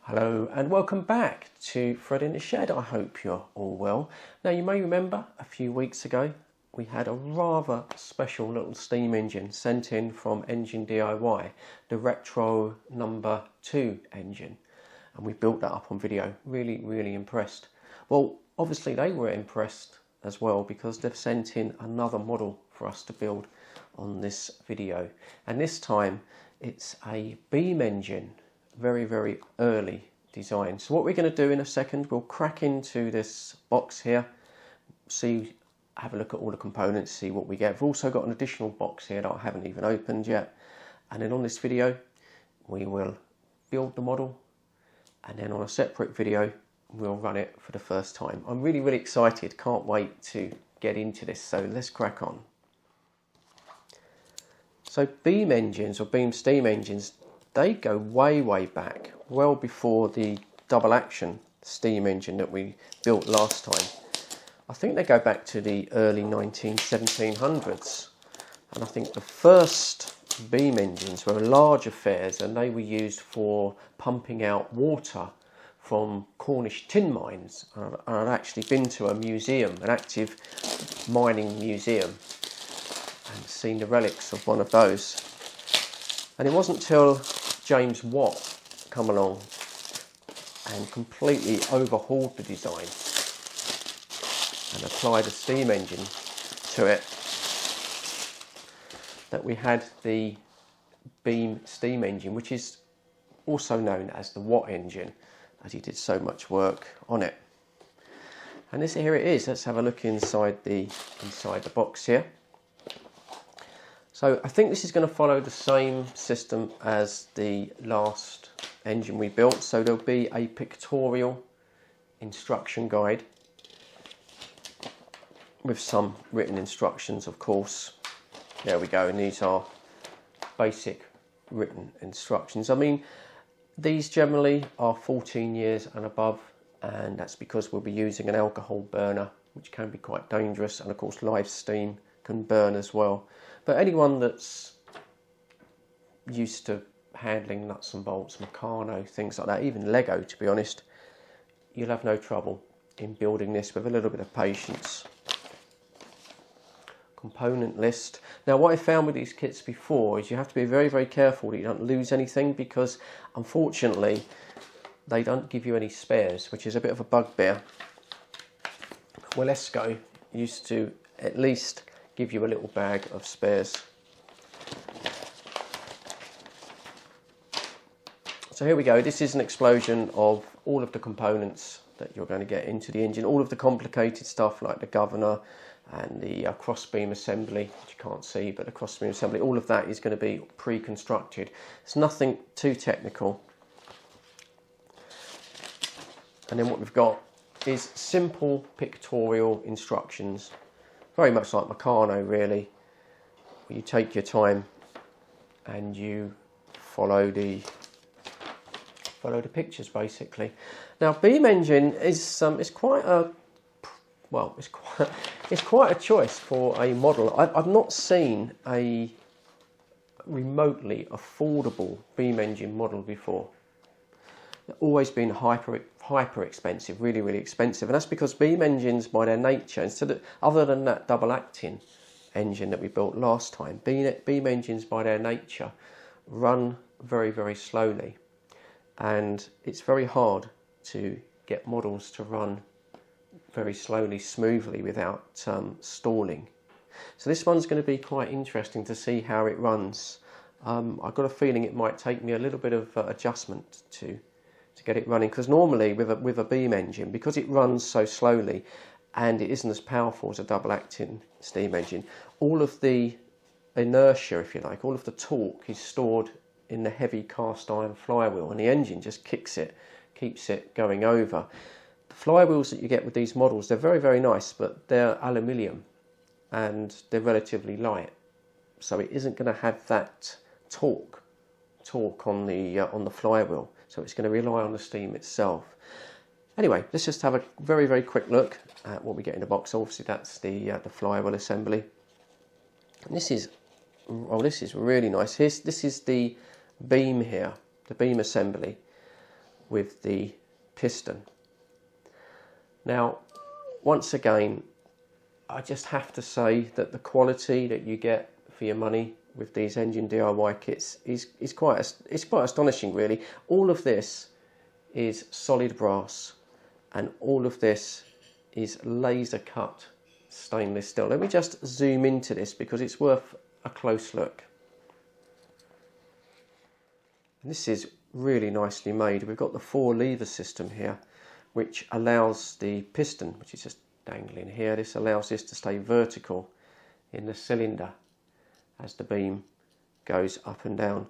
Hello and welcome back to Fred in the Shed. I hope you're all well. Now you may remember a few weeks ago we had a rather special little steam engine sent in from Engine DIY, the RETROL number 2 engine, and we built that up on video. Really impressed. Well, obviously they were impressed as well because they've sent in another model for us to build on this video, and this time it's a beam engine. Very early design. So what we're going to do in a second, we'll crack into this box here, have a look at all the components, see what we get. We've also got an additional box here that I haven't even opened yet, and then on this video we will build the model, and then on a separate video we'll run it for the first time. I'm really excited, can't wait to get into this, so let's crack on. So beam engines, or beam steam engines, they go way back, well before the double action steam engine that we built last time. I think they go back to the early 1700s, and I think the first beam engines were large affairs, and they were used for pumping out water from Cornish tin mines. And I'd actually been to a museum, an active mining museum, and seen the relics of one of those. And it wasn't till James Watt come along and completely overhauled the design and applied a steam engine to it that we had the beam steam engine, which is also known as the Watt engine, as he did so much work on it. And here it is. Let's have a look inside the box here. So I think this is going to follow the same system as the last engine we built. So there'll be a pictorial instruction guide with some written instructions, of course. There we go, and these are basic written instructions. I mean, these generally are 14 years and above, and that's because we'll be using an alcohol burner, which can be quite dangerous, and of course live steam can burn as well. But anyone that's used to handling nuts and bolts, Meccano, things like that, even Lego, to be honest, you'll have no trouble in building this with a little bit of patience. Component list. Now what I found with these kits before is you have to be very careful that you don't lose anything, because unfortunately they don't give you any spares, which is a bit of a bugbear. Well, Esco used to at least give you a little bag of spares. So here we go. This is an explosion of all of the components that you're going to get into the engine, all of the complicated stuff like the governor and the crossbeam assembly, which you can't see, but the crossbeam assembly, all of that is going to be pre-constructed. It's nothing too technical. And then what we've got is simple pictorial instructions, very much like Meccano really, where you take your time and you follow the pictures basically. Now beam engine is quite a choice for a model. I've not seen a remotely affordable beam engine model before. They've always been hyper expensive, really expensive, and that's because beam engines by their nature, other than that double acting engine that we built last time, beam engines by their nature run very slowly, and it's very hard to get models to run very slowly, smoothly, without stalling. So this one's going to be quite interesting to see how it runs. I've got a feeling it might take me a little bit of adjustment to get it running, because normally with a beam engine, because it runs so slowly and it isn't as powerful as a double acting steam engine, all of the inertia, if you like, all of the torque is stored in the heavy cast iron flywheel, and the engine just keeps it going over. The flywheels that you get with these models, they're very nice, but they're aluminium and they're relatively light, so it isn't going to have that torque on the flywheel. So it's going to rely on the steam itself. Anyway, let's just have a very quick look at what we get in the box. Obviously, that's the flywheel assembly. And this is really nice. This is the beam here, the beam assembly, with the piston. Now, once again, I just have to say that the quality that you get for your money with these engine DIY kits is quite astonishing, really. All of this is solid brass, and all of this is laser cut stainless steel. Let me just zoom into this because it's worth a close look. And this is really nicely made. We've got the 4 lever system here, which allows the piston, which is just dangling here, this allows this to stay vertical in the cylinder as the beam goes up and down.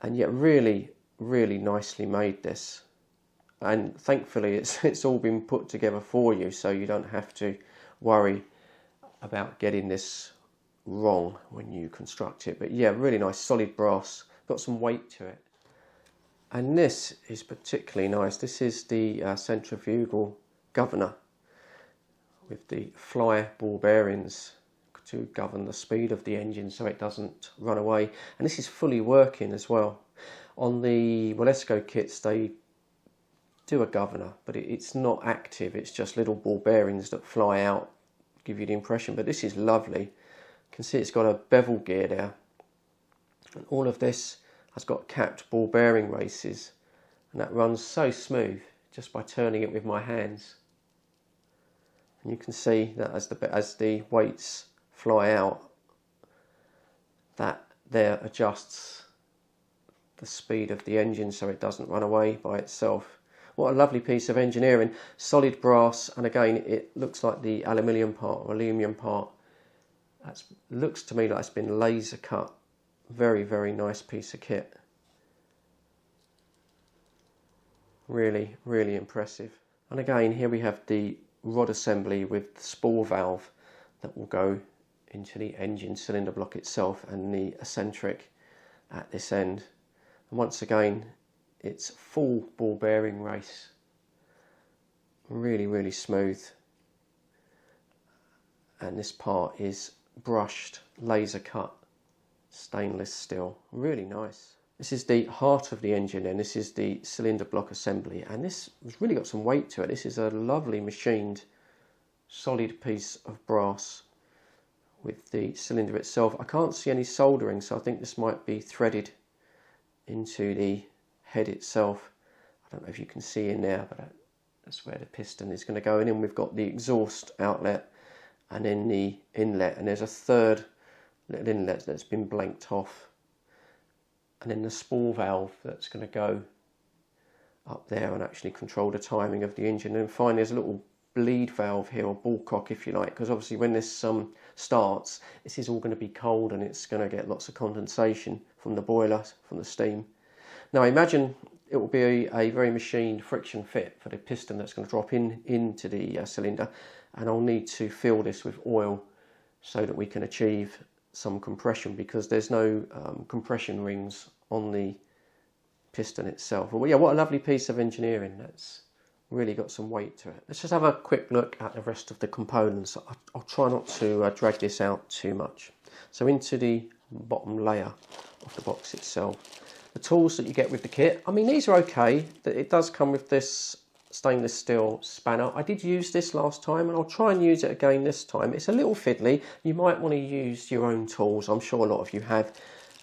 And yet really nicely made, this. And thankfully it's all been put together for you, so you don't have to worry about getting this wrong when you construct it. But yeah, really nice solid brass, got some weight to it. And this is particularly nice. This is the centrifugal governor with the fly ball bearings to govern the speed of the engine so it doesn't run away. And this is fully working as well. On the Walesko kits they do a governor, but it's not active, it's just little ball bearings that fly out, give you the impression. But this is lovely. You can see it's got a bevel gear there, and all of this has got capped ball bearing races, and that runs so smooth just by turning it with my hands. And you can see that as the weights fly out, that there adjusts the speed of the engine so it doesn't run away by itself. What a lovely piece of engineering. Solid brass, and again it looks like the aluminium part or aluminium part. That looks to me like it's been laser cut. Very nice piece of kit. Really impressive. And again, here we have the rod assembly with the spool valve that will go into the engine cylinder block itself, and the eccentric at this end. And once again, it's full ball bearing race. Really smooth. And this part is brushed, laser cut stainless steel. Really nice. This is the heart of the engine, and this is the cylinder block assembly, and this has really got some weight to it. This is a lovely machined solid piece of brass with the cylinder itself. I can't see any soldering, so I think this might be threaded into the head itself. I don't know if you can see in there, but that's where the piston is going to go in. And we've got the exhaust outlet and then the inlet, and there's a third little inlet that's been blanked off, and then the spool valve that's going to go up there and actually control the timing of the engine. And finally there's a little bleed valve here, or ball cock if you like, because obviously when this starts, this is all going to be cold and it's going to get lots of condensation from the boiler, from the steam. Now imagine it will be a very machined friction fit for the piston that's going to drop into the cylinder, and I'll need to fill this with oil so that we can achieve some compression, because there's no compression rings on the piston itself. Well, yeah, what a lovely piece of engineering. That's really got some weight to it. Let's just have a quick look at the rest of the components. I'll try not to drag this out too much. So into the bottom layer of the box itself, the tools that you get with the kit, I mean, these are okay. It does come with this stainless steel spanner. I did use this last time, and I'll try and use it again this time. It's a little fiddly. You might want to use your own tools. I'm sure a lot of you have.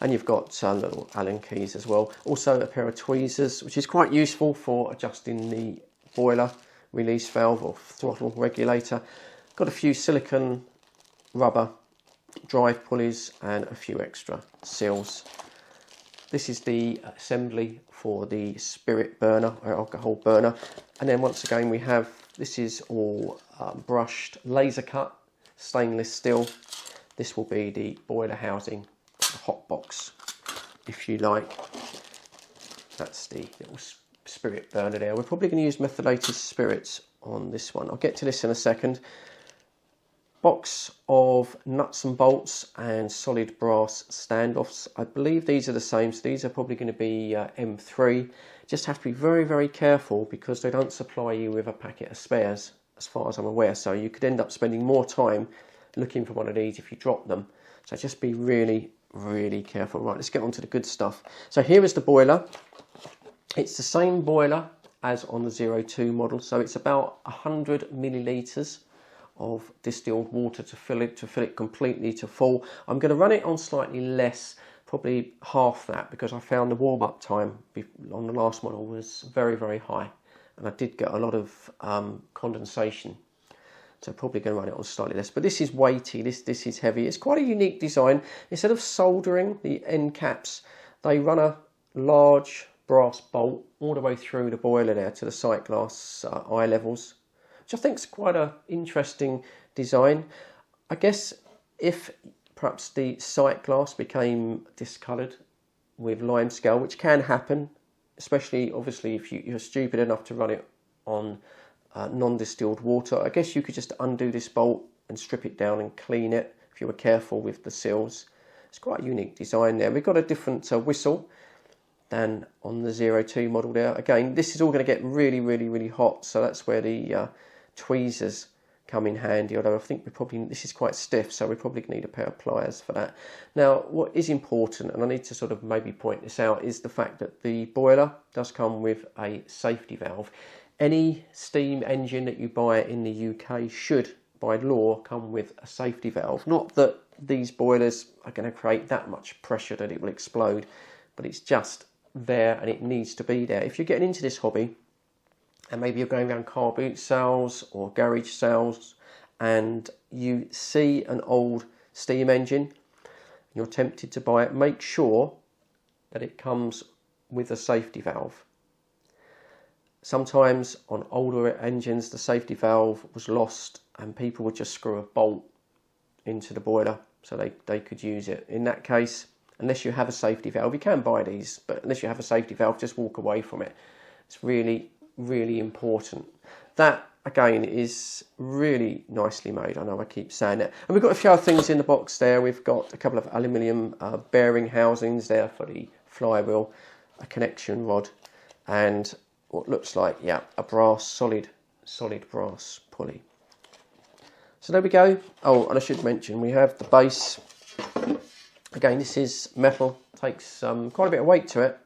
And you've got little Allen keys as well. Also a pair of tweezers, which is quite useful for adjusting the boiler release valve or throttle regulator. Got a few silicone rubber drive pulleys and a few extra seals. This is the assembly for the spirit burner or alcohol burner. And then once again we have, this is all brushed laser cut stainless steel. This will be the boiler housing, the hot box if you like. That's the little spirit burner there. We're probably going to use methylated spirits on this one. I'll get to this in a second. Box of nuts and bolts and solid brass standoffs. I believe these are the same, so these are probably going to be M3. Just have to be very careful, because they don't supply you with a packet of spares as far as I'm aware, so you could end up spending more time looking for one of these if you drop them. So just be really careful. Right, let's get on to the good stuff. So here is the boiler. It's the same boiler as on the 02 model. So it's about 100 millilitres of distilled water to fill it completely to full. I'm going to run it on slightly less, probably half that, because I found the warm-up time on the last model was very, very high, and I did get a lot of condensation. So probably going to run it on slightly less. But this is weighty, this is heavy. It's quite a unique design. Instead of soldering the end caps, they run a large brass bolt all the way through the boiler there to the sight glass eye levels, which I think is quite an interesting design. I guess if perhaps the sight glass became discoloured with lime scale, which can happen, especially obviously if you're stupid enough to run it on non-distilled water, I guess you could just undo this bolt and strip it down and clean it if you were careful with the seals. It's quite a unique design there. We've got a different whistle than on the 02 model there. Again, this is all going to get really, really, really hot, so that's where the tweezers come in handy, although I think this is quite stiff, so we probably need a pair of pliers for that. Now, what is important, and I need to sort of maybe point this out, is the fact that the boiler does come with a safety valve. Any steam engine that you buy in the UK should, by law, come with a safety valve. Not that these boilers are going to create that much pressure that it will explode, but it's just there and it needs to be there. If you're getting into this hobby and maybe you're going around car boot sales or garage sales and you see an old steam engine and you're tempted to buy it, make sure that it comes with a safety valve. Sometimes on older engines the safety valve was lost and people would just screw a bolt into the boiler so they could use it. In that case, unless you have a safety valve, you can buy these, but unless you have a safety valve, just walk away from it. It's really, really important. That, again, is really nicely made. I know I keep saying it. And we've got a few other things in the box there. We've got a couple of aluminium bearing housings there for the flywheel, a connection rod, and what looks like, yeah, a brass, solid brass pulley. So there we go. Oh, and I should mention, we have the base. Again, this is metal, takes quite a bit of weight to it.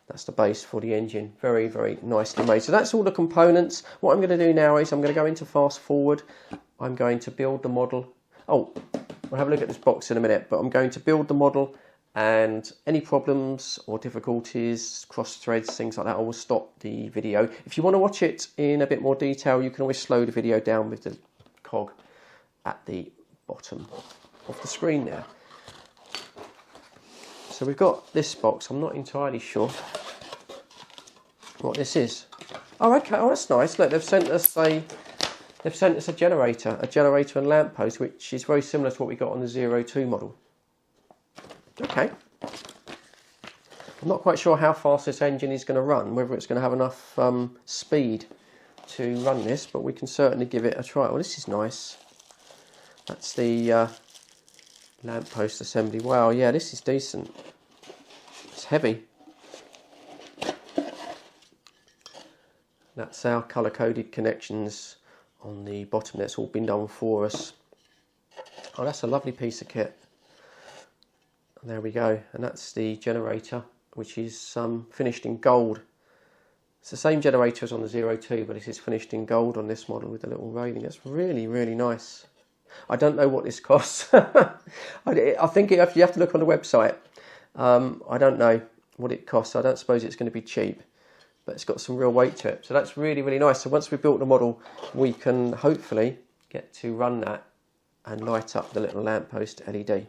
That's the base for the engine. Very, very nicely made. So that's all the components. What I'm going to do now is I'm going to go into fast forward. I'm going to build the model. Oh, we'll have a look at this box in a minute, but I'm going to build the model, and any problems or difficulties, cross threads, things like that, I will stop the video. If you want to watch it in a bit more detail, you can always slow the video down with the cog at the bottom of the screen there. So we've got this box. I'm not entirely sure what this is. Oh, okay. Oh, that's nice. Look, they've sent us a generator and lamp post, which is very similar to what we got on the 02 model. Okay. I'm not quite sure how fast this engine is going to run, whether it's going to have enough speed to run this, but we can certainly give it a try. Well, this is nice. That's the lamppost assembly. Wow, yeah, this is decent. It's heavy. That's our colour-coded connections on the bottom. That's all been done for us. Oh, that's a lovely piece of kit. And there we go. And that's the generator, which is finished in gold. It's the same generator as on the 02, but it is finished in gold on this model with a little railing. That's really, really nice. I don't know what this costs. I think you have to look on the website. I don't know what it costs. I don't suppose it's going to be cheap, but it's got some real weight to it. So that's really, really nice. So once we've built the model, we can hopefully get to run that and light up the little lamppost LED.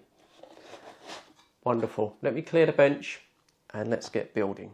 Wonderful. Let me clear the bench and let's get building.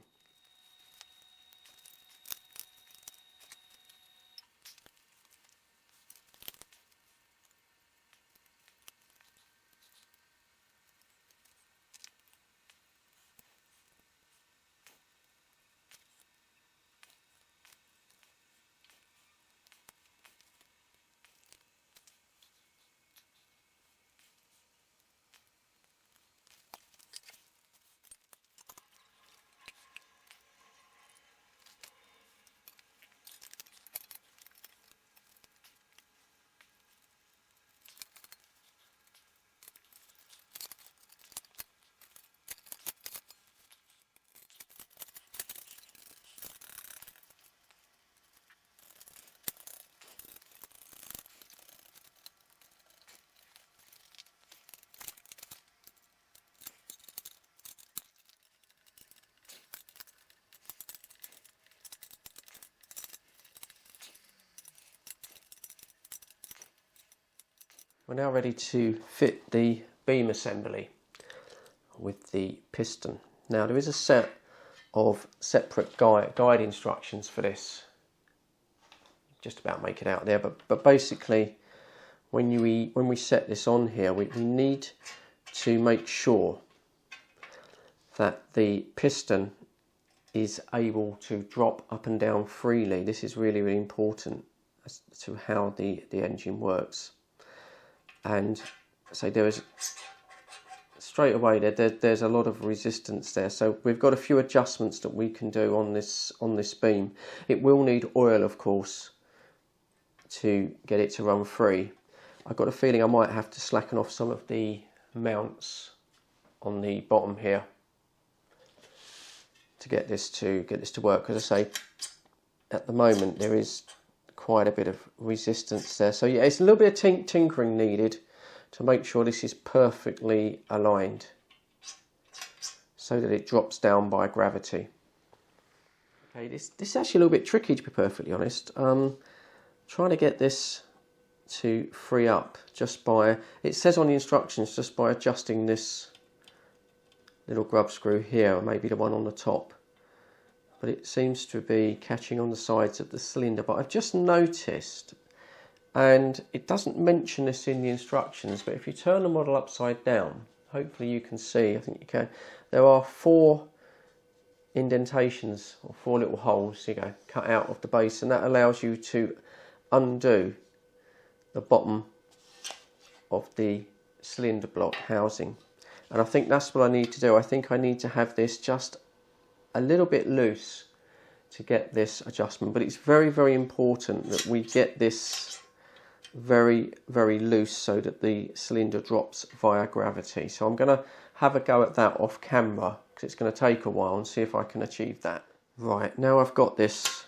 We're now ready to fit the beam assembly with the piston. Now there is a set of separate guide instructions for this. Just about make it out there, but basically when we set this on here, we need to make sure that the piston is able to drop up and down freely. This is really, really important as to how the engine works. And so there is straight away there's a lot of resistance there. So we've got a few adjustments that we can do on this beam. It will need oil, of course, to get it to run free. I've got a feeling I might have to slacken off some of the mounts on the bottom here to get this to work, because I say at the moment there is quite a bit of resistance there. So yeah, it's a little bit of tinkering needed to make sure this is perfectly aligned so that it drops down by gravity. Okay, this is actually a little bit tricky, to be perfectly honest. Trying to get this to free up just by, it says on the instructions, just by adjusting this little grub screw here, or maybe the one on the top. But it seems to be catching on the sides of the cylinder. But I've just noticed, and it doesn't mention this in the instructions, but if you turn the model upside down, hopefully you can see, I think you can, there are 4 indentations, or 4 little holes, cut out of the base, and that allows you to undo the bottom of the cylinder block housing. And I think that's what I need to do. I think I need to have this just a little bit loose to get this adjustment, but it's very, very important that we get this very, very loose so that the cylinder drops via gravity. So I'm going to have a go at that off camera, because it's going to take a while, and see if I can achieve that. Right, now I've got this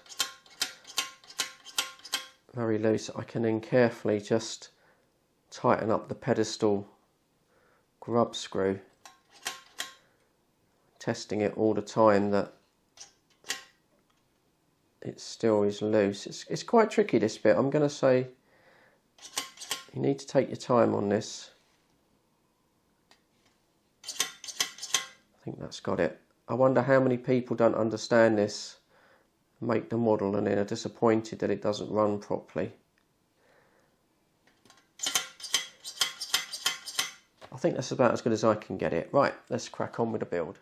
very loose, I can then carefully just tighten up the pedestal grub screw, testing it all the time that it still is loose. It's quite tricky, this bit. I'm going to say you need to take your time on this. I think that's got it. I wonder how many people don't understand this, make the model, and then are disappointed that it doesn't run properly. I think that's about as good as I can get it. Right, let's crack on with the build.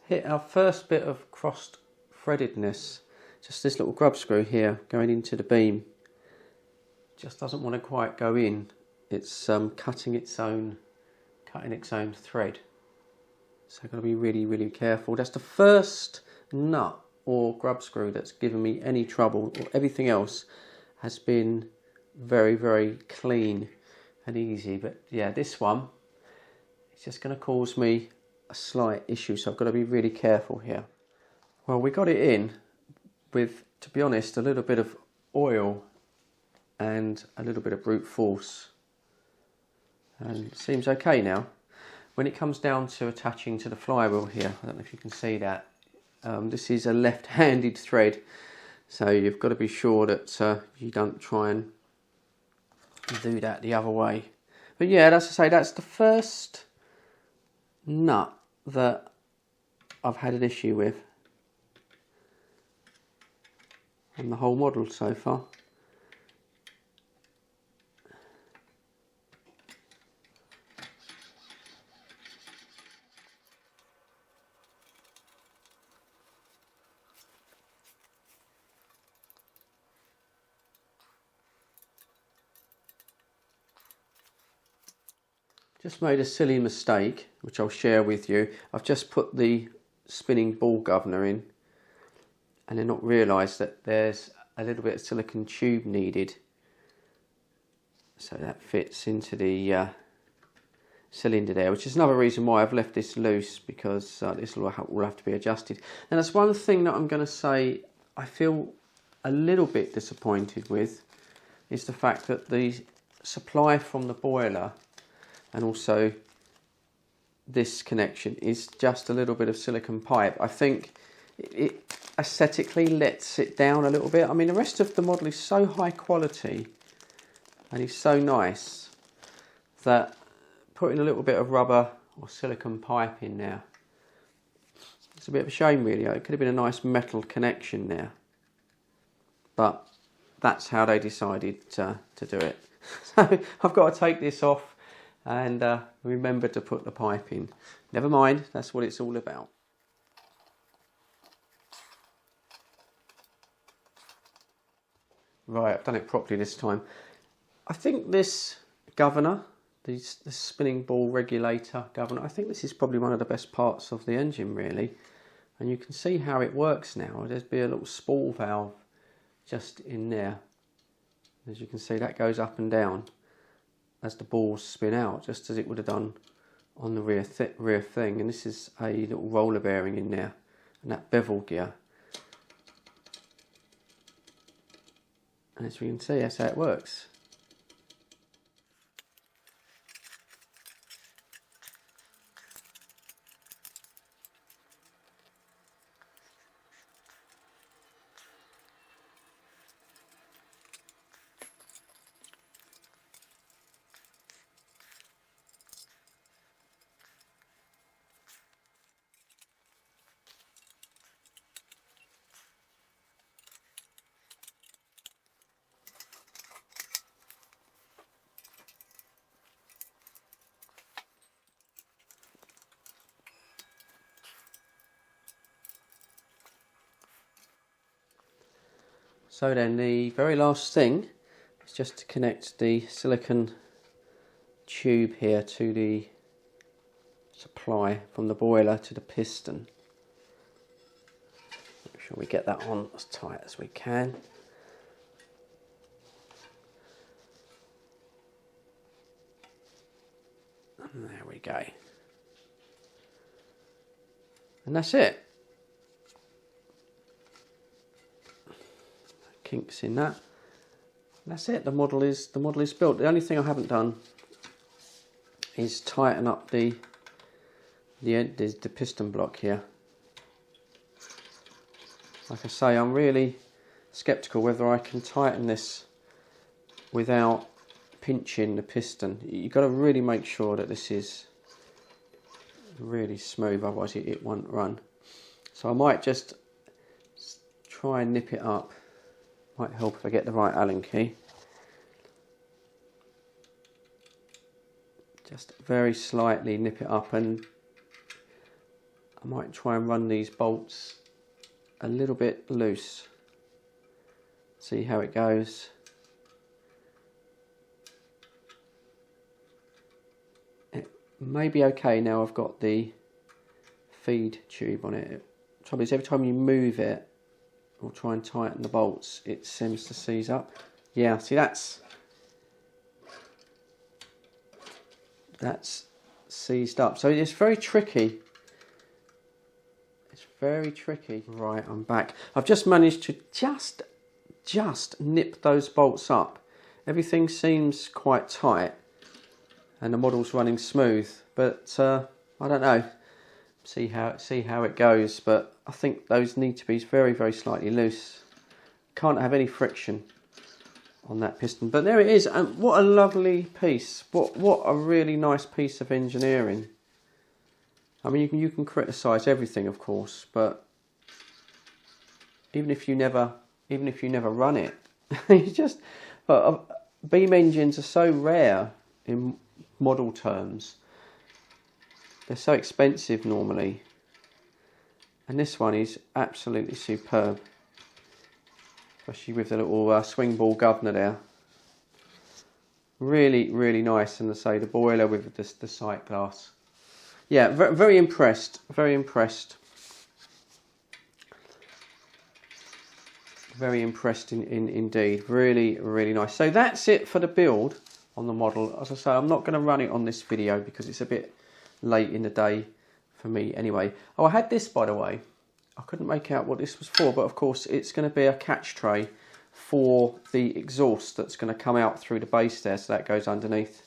Hit our first bit of crossed threadedness, just this little grub screw here going into the beam. Just doesn't want to quite go in. It's cutting its own thread. So I've got to be really, really careful. That's the first nut or grub screw that's given me any trouble. Everything else has been very, very clean and easy. But yeah, this one, it's just going to cause me a slight issue, so I've got to be really careful here. Well, we got it in with, to be honest, a little bit of oil and a little bit of brute force, and it seems okay now. When it comes down to attaching to the flywheel here, I don't know if you can see that, this is a left-handed thread, so you've got to be sure that you don't try and do that the other way. But yeah, as I say, that's the first nut that I've had an issue with. and the whole model so far. Just made a silly mistake, which I'll share with you. I've just put the spinning ball governor in and then not realised that there's a little bit of silicone tube needed. So that fits into the cylinder there, which is another reason why I've left this loose, because this will have to be adjusted. And that's one thing that I'm going to say I feel a little bit disappointed with, is the fact that the supply from the boiler and also this connection is just a little bit of silicone pipe. I think it aesthetically lets it down a little bit. I mean, the rest of the model is so high quality and is so nice that putting a little bit of rubber or silicone pipe in there, it's a bit of a shame really. It could have been a nice metal connection there, but that's how they decided to do it. So I've got to take this off and remember to put the pipe in. Never mind, that's what it's all about. Right, I've done it properly this time. I think this governor, the spinning ball regulator governor, I think this is probably one of the best parts of the engine really. And you can see how it works now. There's be a little spool valve just in there. As you can see, that goes up and down as the balls spin out, just as it would have done on the rear thing. And this is a little roller bearing in there, and that bevel gear. And as you can see, that's how it works. So then the very last thing is just to connect the silicone tube here to the supply from the boiler to the piston. Make sure we get that on as tight as we can. And there we go. And that's it. Kinks in that. And that's it. The model is built. The only thing I haven't done is tighten up the piston block here. Like I say, I'm really skeptical whether I can tighten this without pinching the piston. You've got to really make sure that this is really smooth, otherwise it won't run. So I might just try and nip it up. Might help if I get the right Allen key. Just very slightly nip it up, and I might try and run these bolts a little bit loose. See how it goes. It may be okay now I've got the feed tube on it. The trouble is, every time you move it or try and tighten the bolts, it seems to seize up. Yeah, see, that's seized up. So it's very tricky. It's very tricky. Right, I'm back. I've just managed to just nip those bolts up. Everything seems quite tight and the model's running smooth, but I don't know. See how it goes, but I think those need to be very, very slightly loose. Can't have any friction on that piston. But there it is, and what a lovely piece. What a really nice piece of engineering. I mean, you can criticise everything, of course, but even if you never even if you never run it. It's just, beam engines are so rare in model terms. They're so expensive normally. And this one is absolutely superb. Especially with the little swing ball governor there. Really, really nice. And I say the boiler with the sight glass. Yeah, very impressed. Very impressed. Very impressed indeed. Really, really nice. So that's it for the build on the model. As I say, I'm not going to run it on this video because it's a bit late in the day for me anyway. Oh, I had this, by the way. I couldn't make out what this was for, but of course it's going to be a catch tray for the exhaust that's going to come out through the base there, so that goes underneath,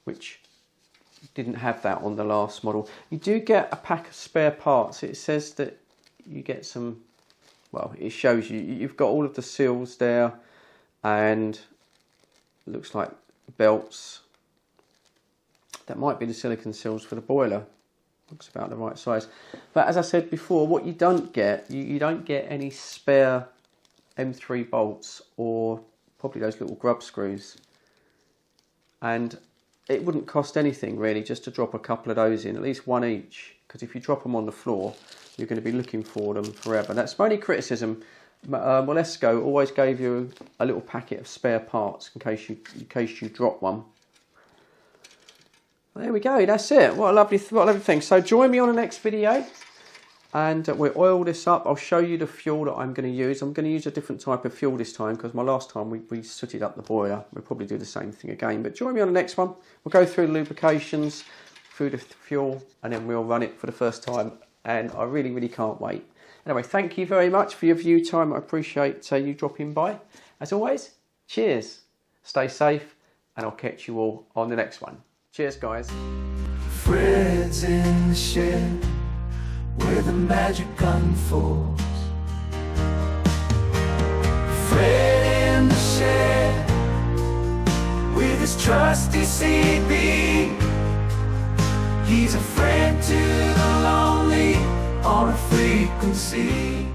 which didn't have that on the last model. You do get a pack of spare parts. It says that you get some, well, it shows you've got all of the seals there, and it looks like belts. That might be the silicone seals for the boiler. Looks about the right size. But as I said before, what you don't get, you don't get any spare M3 bolts or probably those little grub screws. And it wouldn't cost anything really just to drop a couple of those in, at least one each. Because if you drop them on the floor, you're going to be looking for them forever. That's my only criticism. Molesco always gave you a little packet of spare parts in case you drop one. There we go, that's it. What a lovely thing. So join me on the next video and we'll oil this up. I'll show you the fuel that I'm going to use. I'm going to use a different type of fuel this time because my last time we sooted up the boiler. We'll probably do the same thing again. But join me on the next one. We'll go through the lubrications, through the fuel, and then we'll run it for the first time. And I really, really can't wait. Anyway, thank you very much for your view time. I appreciate you dropping by. As always, cheers. Stay safe and I'll catch you all on the next one. Cheers, guys. Fred's in the shed where the magic unfolds. Fred in the shed with his trusty CB. He's a friend to the lonely on a frequency.